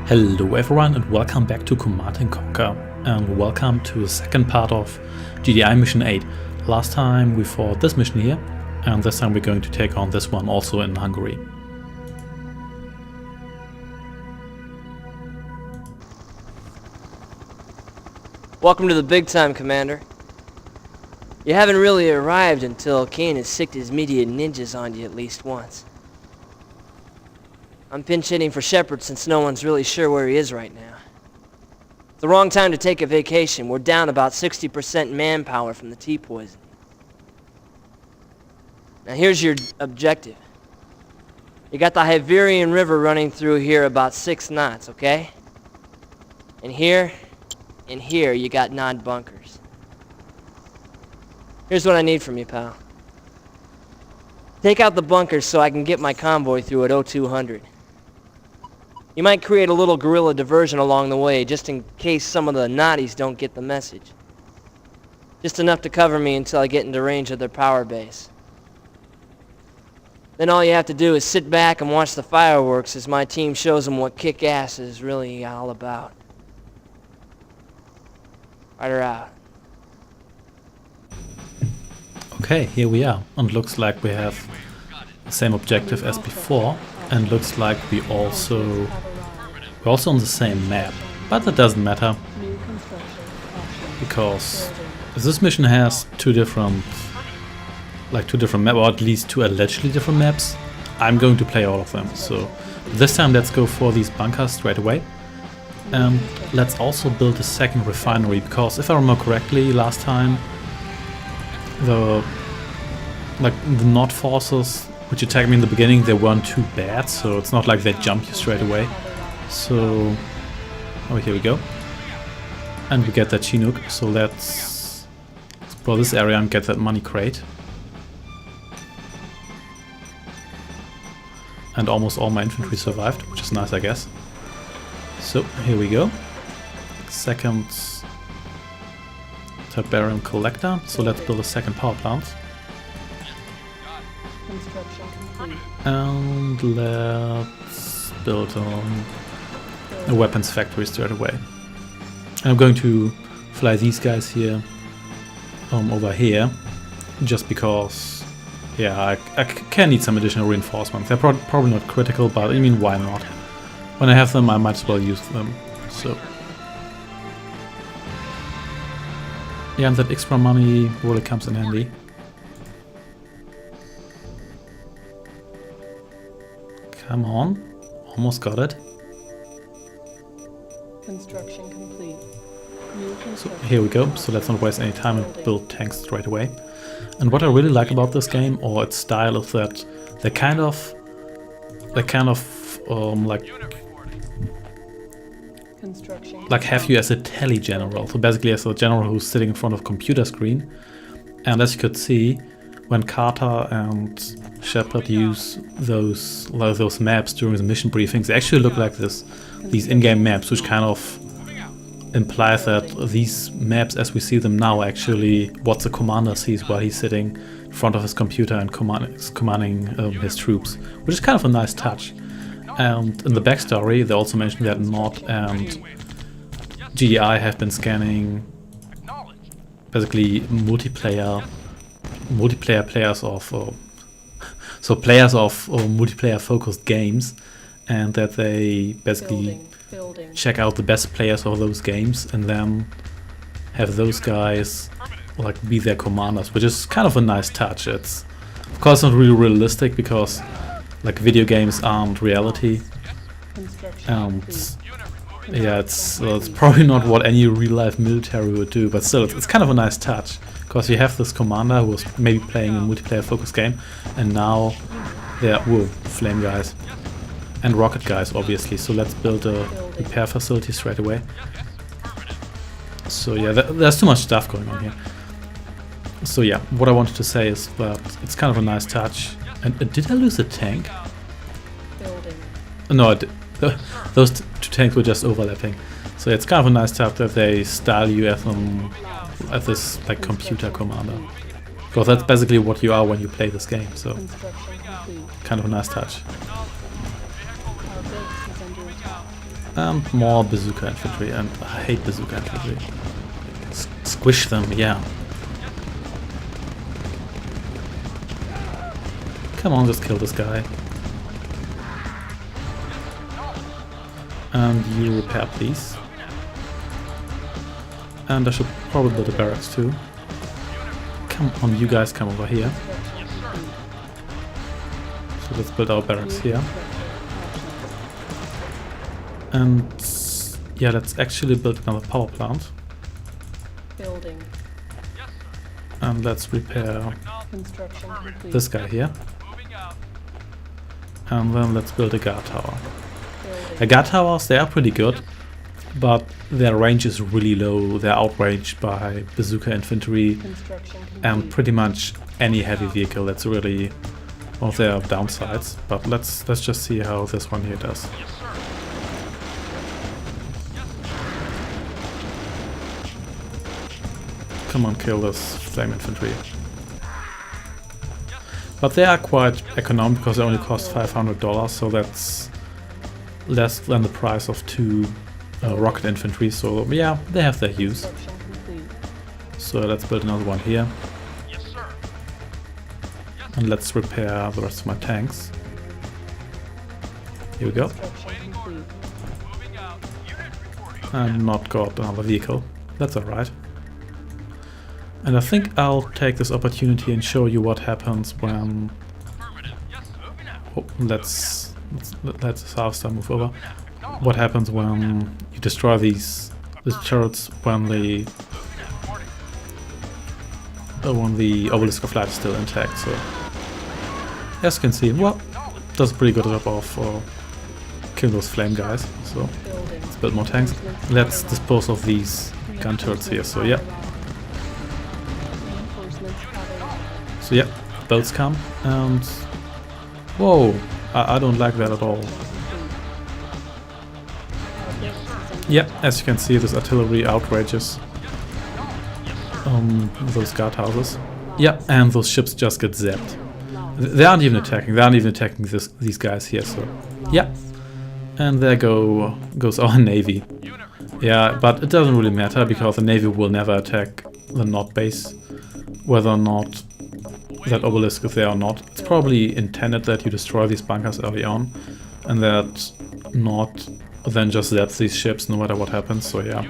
Hello everyone and welcome back to Command & Conquer, and welcome to the second part of GDI Mission 8. Last time we fought this mission here, and this time we're going to take on this one also in Hungary. Welcome to the big time, Commander. You haven't really arrived until Kane has sicked his media ninjas on you at least once. I'm pinch hitting for Shepard since no one's really sure where he is right now. It's the wrong time to take a vacation. We're down about 60% manpower from the T-poison. Now here's your objective. You got the Tiberian River running through here about 6 knots, okay? And here you got Nod bunkers. Here's what I need from you, pal. Take out the bunkers so I can get my convoy through at 0200. You might create a little guerrilla diversion along the way, just in case some of the Noddies don't get the message. Just enough to cover me until I get into range of their power base. Then all you have to do is sit back and watch the fireworks as my team shows them what kick-ass is really all about. Rider out. Okay, here we are, and looks like we have the same objective as before, and looks like we're also on the same map, but that doesn't matter, because this mission has two different maps, or at least two allegedly different maps. I'm going to play all of them, so this time let's go for these bunkers straight away. And let's also build a second refinery, because if I remember correctly, last time the Nod forces which attacked me in the beginning, they weren't too bad, so it's not like they jump you straight away. So, oh, here we go. And we get that Chinook, so let's explore this area and get that money crate. And almost all my infantry survived, which is nice, I guess. So, here we go. Second Tiberium collector, so let's build a second power plant. And let's build a weapons factory straight away. And I'm going to fly these guys here over here, just because, yeah, I can need some additional reinforcements. They're probably not critical, but I mean, why not? When I have them, I might as well use them. So, yeah, and that extra money really comes in handy. Come on, almost got it. Construction complete. So here we go, so let's not waste any time and build tanks straight away. And what I really like about this game, or its style, is that they kind of like have you as a tele general. So basically as a general who's sitting in front of a computer screen. And as you could see, when Carter and Shepard use those maps during the mission briefings, they actually look like these in-game maps, which kind of implies that these maps as we see them now are actually what the commander sees while he's sitting in front of his computer and commanding his troops, which is kind of a nice touch. And in the backstory, they also mentioned that Nod and GDI have been scanning basically multiplayer players of multiplayer focused games, and that they basically check out the best players of those games and then have those guys like be their commanders, which is kind of a nice touch. It's of course not really realistic, because like video games aren't reality, and yeah, it's probably not what any real-life military would do, but still it's kind of a nice touch, because you have this commander who was maybe playing a multiplayer-focused game, and now they're flame guys and rocket guys, obviously. So let's build a repair facility straight away. So yeah, there's too much stuff going on here. So yeah, what I wanted to say is that it's kind of a nice touch. And did I lose a tank? No, I did. Those two tanks were just overlapping. So it's kind of a nice touch that they style you as this like computer commander, because that's basically what you are when you play this game. So kind of a nice touch. And more bazooka infantry, and I hate bazooka infantry. Squish them, yeah. Come on, just kill this guy. And you repair, please. And I should probably build a barracks too. Come on, you guys come over here. So let's build our barracks here. And yeah, let's actually build another power plant. Building. And let's repair Construction complete. this guy here. And then let's build a guard tower. The guard towers, they are pretty good, but their range is really low. They're outranged by bazooka infantry Construction complete. and pretty much any heavy vehicle. That's really one of their downsides. But let's just see how this one here does. Come on, kill this flame infantry. But they are quite economic because they only cost $500, so that's less than the price of 2 rocket infantry. So yeah, they have their use. Construction complete. So let's build another one here. And let's repair the rest of my tanks. Here we go. Construction complete. And not got another vehicle. That's alright. And I think I'll take this opportunity and show you what happens when... Oh, let's Harvester move over. What happens when you destroy these turrets when the obelisk of light is still intact. So as you can see, well, does a pretty good job of killing those flame guys. So Building. let's build more tanks. Let's dispose of these gun turrets here. So yeah. Reinforcements have arrived. So yeah, boats come, and whoa, I don't like that at all. Yeah, as you can see, this artillery outrages those guardhouses. Yeah, and those ships just get zapped. They aren't even attacking. They aren't even attacking these guys here. So yeah, and there goes our navy. Yeah, but it doesn't really matter because the navy will never attack the Nod base, whether or not that obelisk is there or not. It's probably intended that you destroy these bunkers early on, and that Nod then just zaps these ships no matter what happens. So yeah,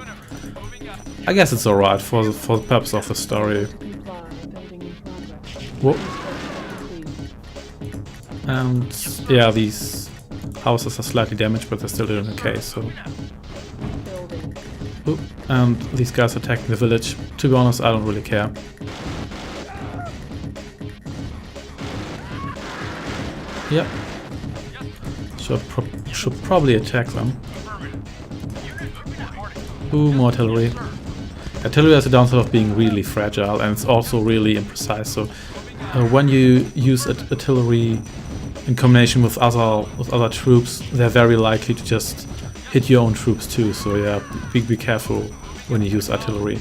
I guess it's alright for the purpose of the story. Comply. Building in progress. Whoa. Construction complete. And yeah, these houses are slightly damaged, but they're still doing okay. So, Building. ooh, and these guys attacking the village. To be honest, I don't really care. Yep. Should probably attack them. Ooh, more artillery. Artillery has the downside of being really fragile, and it's also really imprecise. So when you use artillery in combination with other troops, they're very likely to just hit your own troops too. So yeah, be careful when you use artillery.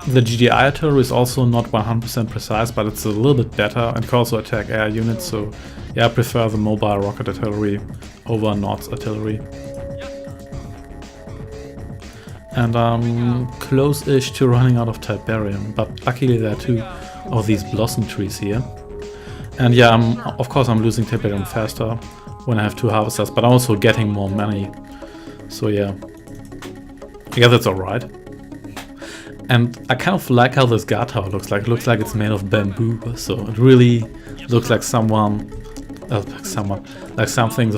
The GDI artillery is also not 100% precise, but it's a little bit better and can also attack air units. So yeah, I prefer the mobile rocket artillery over Nod's artillery. And I'm close-ish to running out of Tiberium, but luckily there are 2 of these blossom trees here. And yeah, of course I'm losing Tiberium faster when I have 2 harvesters, but I'm also getting more money. So yeah, I guess that's alright. And I kind of like how this guard tower looks like. It looks like it's made of bamboo, so it really looks like something the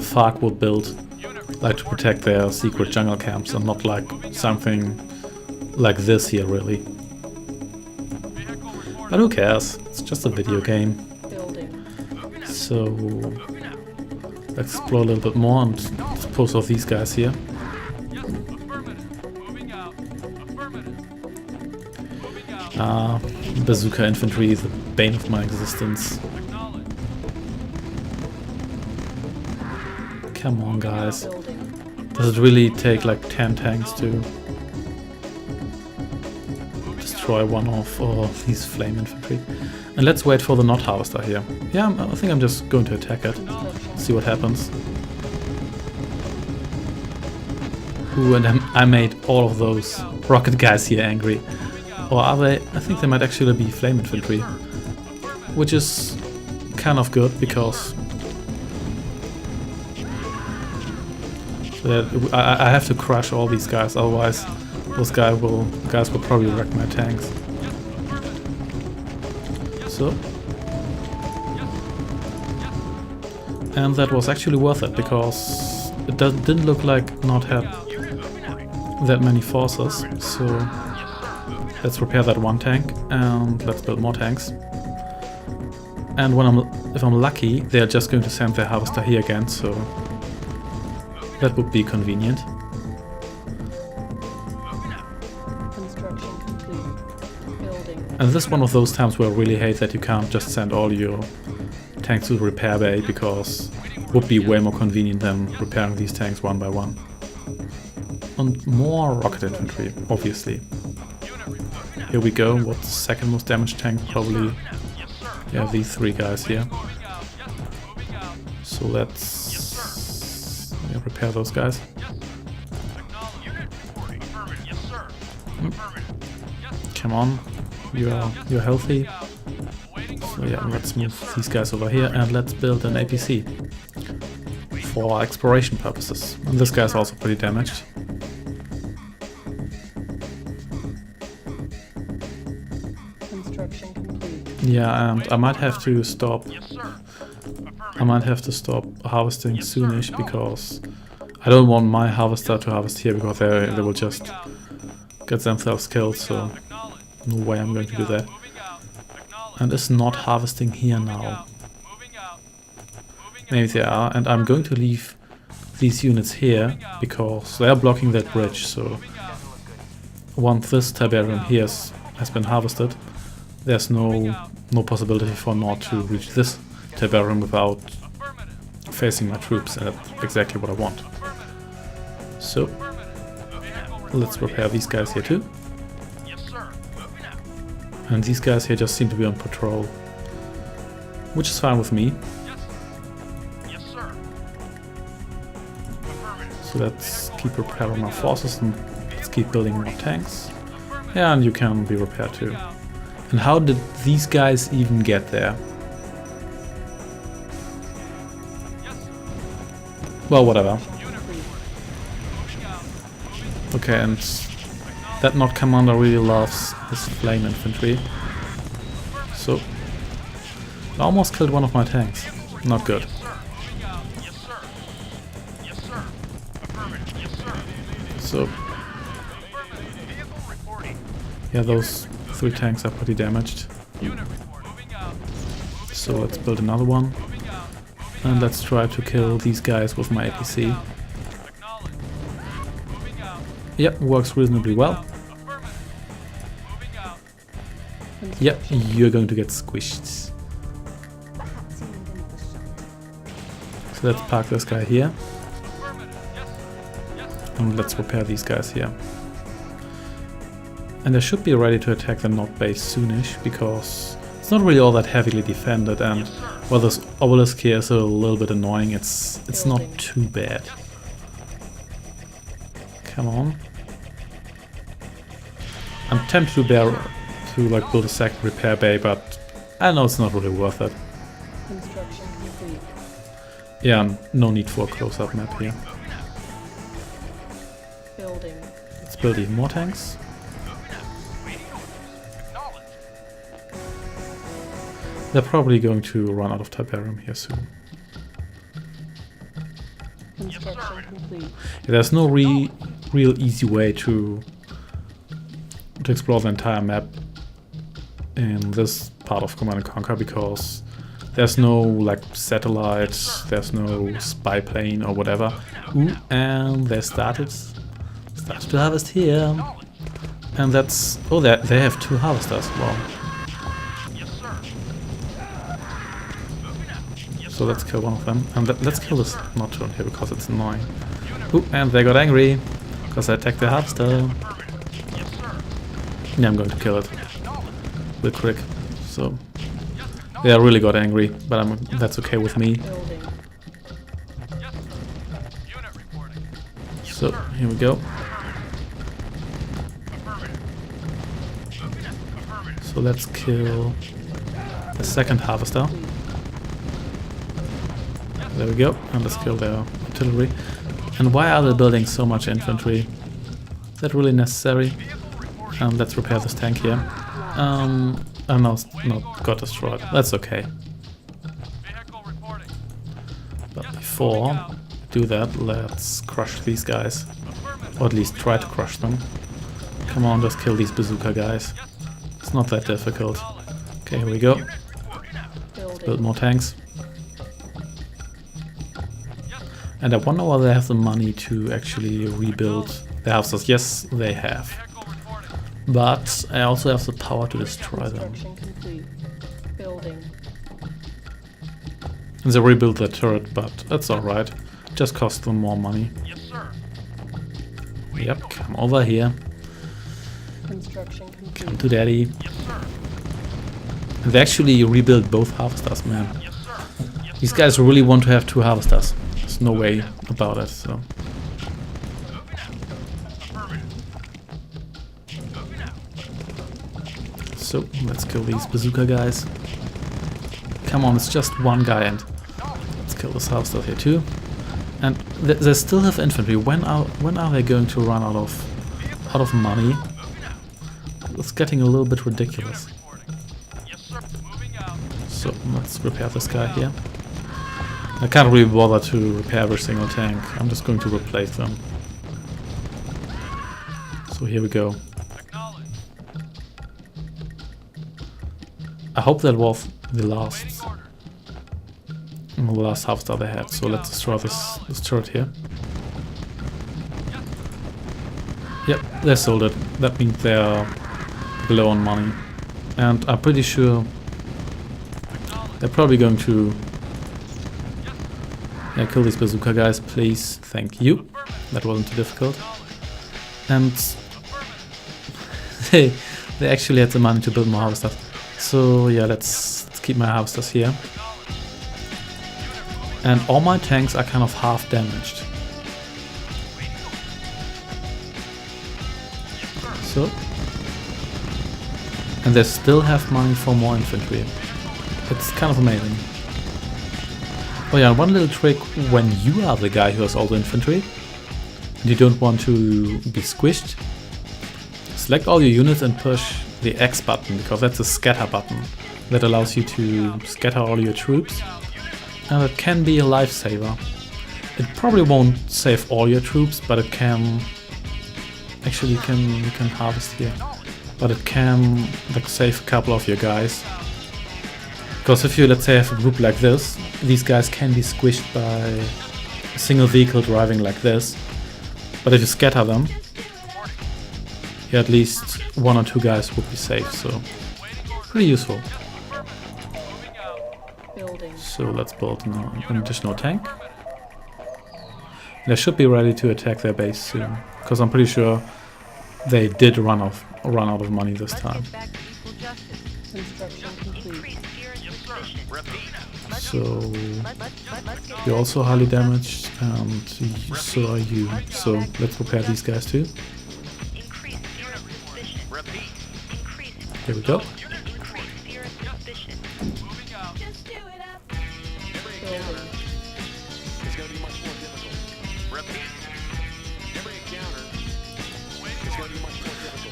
FARC would build, like to protect their secret jungle camps, and not like something like this here, really. But who cares? It's just a video game. Building. So let's explore a little bit more and dispose of these guys here. Bazooka infantry is the bane of my existence. Come on, guys. Building. Does it really take like 10 tanks to destroy one of these flame infantry? And let's wait for the Nod harvester here. Yeah, I think I'm just going to attack it. See what happens. Ooh, and I made all of those rocket guys here angry. Or are they? I think they might actually be flame infantry. Which is kind of good because I have to crush all these guys, otherwise those guys will probably wreck my tanks. So, and that was actually worth it because it didn't look like Nod had that many forces. So let's repair that one tank and let's build more tanks. And if I'm lucky, they're just going to send their harvester here again, so that would be convenient. Construction complete. Building. And this is one of those times where I really hate that you can't just send all your tanks to the repair bay, because it would be way more convenient than repairing these tanks one by one. And more rocket infantry, obviously. Here we go, what's the second most damaged tank? Probably, yeah, these three guys here. So let's repair those guys. Come on, you're healthy. So yeah, let's move these guys over here and let's build an APC for exploration purposes. And this guy's also pretty damaged. Construction complete. Yeah, and I might have to stop. I might have to stop harvesting soonish because I don't want my harvester to harvest here because they will just get themselves killed. So no way I'm going to do that. And it's not harvesting here now. Maybe they are, and I'm going to leave these units here because they are blocking that bridge. So once this Tiberium here has been harvested, there's no possibility for Nod to reach this Tiberium without facing my troops, and that's exactly what I want. So let's repair these guys here too. And these guys here just seem to be on patrol, which is fine with me. So let's keep repairing our forces and let's keep building more tanks. Yeah, and you can be repaired too. And how did these guys even get there? Well, whatever. Okay, and that Nod commander really loves his flame infantry. So, I almost killed one of my tanks. Not good. So, yeah, those three tanks are pretty damaged. So let's build another one. And let's try to kill these guys with my APC. Yep, works reasonably well. Yep, you're going to get squished. So let's park this guy here. And let's repair these guys here. And I should be ready to attack the Nod base soonish, because it's not really all that heavily defended, and while this obelisk here is a little bit annoying, it's not too bad. Come on. I'm tempted to like build a second repair bay, but I know it's not really worth it. Construction complete. Yeah, no need for a close-up map here. Building. Let's build even more tanks. They're probably going to run out of Tiberium here soon. Construction complete. Yeah, there's no real easy way to explore the entire map in this part of Command & Conquer, because there's no like satellites, there's no spy plane or whatever. Ooh, and they started to harvest here. And that's... oh, they have two harvesters. Wow. So let's kill one of them. And let's kill this Nocturne here because it's annoying. Ooh, and they got angry because I attacked the harvester. Yeah, I'm going to kill it real quick. So they really got angry, but that's okay with me. Building. So So, here we go. So let's kill the second harvester. There we go. And let's kill their artillery. And why are they building so much infantry? Is that really necessary? Let's repair this tank here. Oh no, got destroyed. That's okay. But before we do that, let's crush these guys. Or at least try to crush them. Come on, just kill these bazooka guys. It's not that difficult. Okay, here we go. Let's build more tanks. And I wonder whether they have the money to actually rebuild their houses. Yes, they have. But I also have the power to destroy them. Building. And they rebuild their turret, but that's alright. Just cost them more money. Yes, sir. Yep, come over here. Construction complete. Come to daddy. Yes, sir. And they actually rebuild both harvesters, man. Yes, sir. Yes, These sir. guys really want to have two harvesters. There's no way about it, so. So, let's kill these bazooka guys. Come on, it's just one guy, and let's kill this harvester here too. And they still have infantry. When are they going to run out of money? It's getting a little bit ridiculous. Yes, sir. Moving out. So let's repair this guy here. I can't really bother to repair every single tank. I'm just going to replace them. So here we go. Acknowledge. I hope that was the last Waiting order. harvester they had. So let's destroy this turret here. Yep, they sold it. That means they're low on money. And I'm pretty sure they're probably going to kill these bazooka guys, please. Thank you. That wasn't too difficult. And they actually had the money to build more harvesters. So yeah, let's keep my harvesters here. And all my tanks are kind of half damaged. So. And they still have money for more infantry. It's kind of amazing. Oh yeah, one little trick: when you are the guy who has all the infantry and you don't want to be squished, select all your units and push the X button, because that's a scatter button that allows you to scatter all your troops, and it can be a lifesaver. It probably won't save all your troops, but it can. Actually, you can harvest here, but it can like save a couple of your guys. Because if you, let's say, have a group like this, these guys can be squished by a single vehicle driving like this. But if you scatter them, yeah, at least one or two guys would be safe, so pretty useful. Building. So let's build an additional tank. They should be ready to attack their base soon, because I'm pretty sure they did run out of money this time. Construction complete. So you're also highly damaged, and so are you. So let's repair these guys too. Here we go.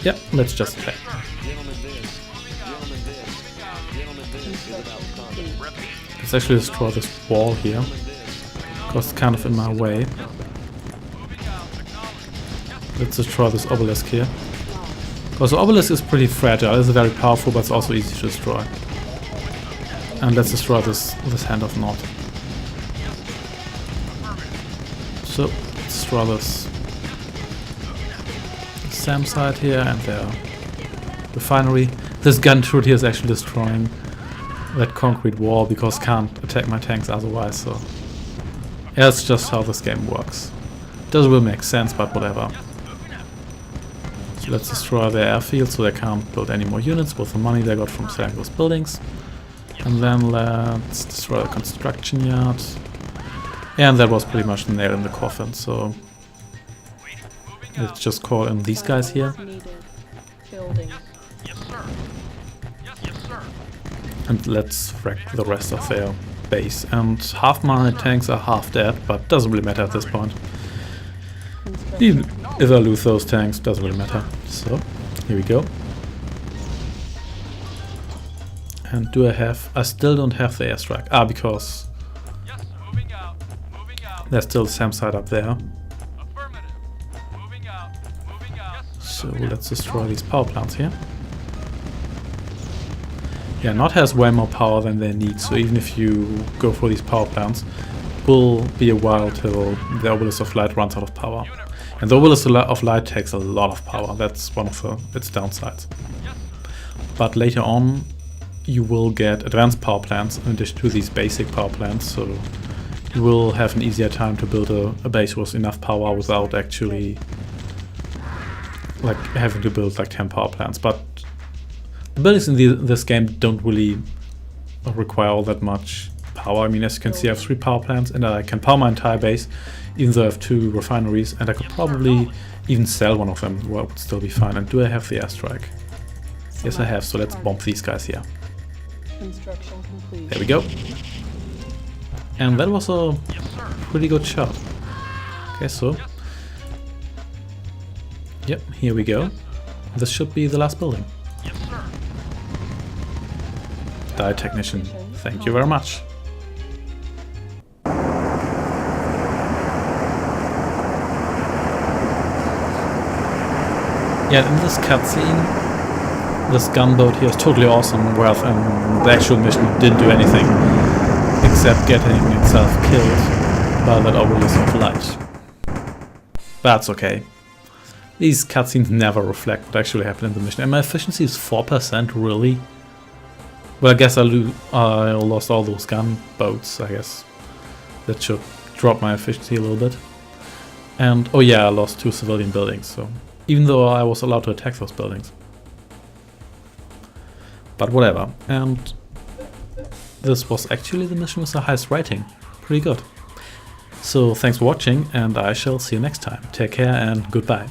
Yep, let's just attack. Let's actually destroy this wall here, because it's kind of in my way. Let's destroy this obelisk here. Because the obelisk is pretty fragile, it's very powerful, but it's also easy to destroy. And let's destroy this hand of Nod. So, let's destroy this SAM site here and their refinery. This gun turret here is actually destroying that concrete wall, because can't attack my tanks otherwise, so yeah, that's just how this game works. Doesn't really make sense, but whatever. So let's destroy their airfield so they can't build any more units with the money they got from selling those buildings. And then let's destroy the construction yard. And that was pretty much the nail in the coffin, so Let's just call in these guys here. Needed. Building. Yes, sir. Yes, sir. And let's wreck the rest of their base. And half my tanks are half dead, but doesn't really matter at this point. Construction Even complete. if I lose those tanks, doesn't really matter. So, here we go. And do I have... I still don't have the airstrike. Ah, because Yes, moving out. Moving out. there's still SAM site up there. Affirmative. Moving out. Moving out. Yes, So let's destroy these power plants here. Yeah, Nod has way more power than they need, so even if you go for these power plants, it will be a while till the Obelisk of Light runs out of power. And the Obelisk of Light takes a lot of power, that's one of its downsides. But later on, you will get advanced power plants in addition to these basic power plants, so you will have an easier time to build a base with enough power without actually like having to build like 10 power plants. But the buildings in this game don't really require all that much power. I mean, as you can see, I have 3 power plants and I can power my entire base, even though I have 2 refineries, and I could probably even sell one of them, where it would still be fine. And do I have the airstrike? Yes, I have, so let's bomb these guys here. Construction complete. There we go. And that was a pretty good shot. Okay, so... Yep, here we go. This should be the last building. Yes, sir. Die Technician, thank you very much. Yeah, in this cutscene, this gunboat here is totally awesome, whereas the actual mission didn't do anything except getting itself killed by that Obelisk of Light. That's okay. These cutscenes never reflect what actually happened in the mission. And my efficiency is 4%, really? Well, I guess I lost all those gunboats, I guess. That should drop my efficiency a little bit. And, oh yeah, I lost 2 civilian buildings, so... Even though I was allowed to attack those buildings. But whatever. And this was actually the mission with the highest rating. Pretty good. So thanks for watching, and I shall see you next time. Take care and goodbye.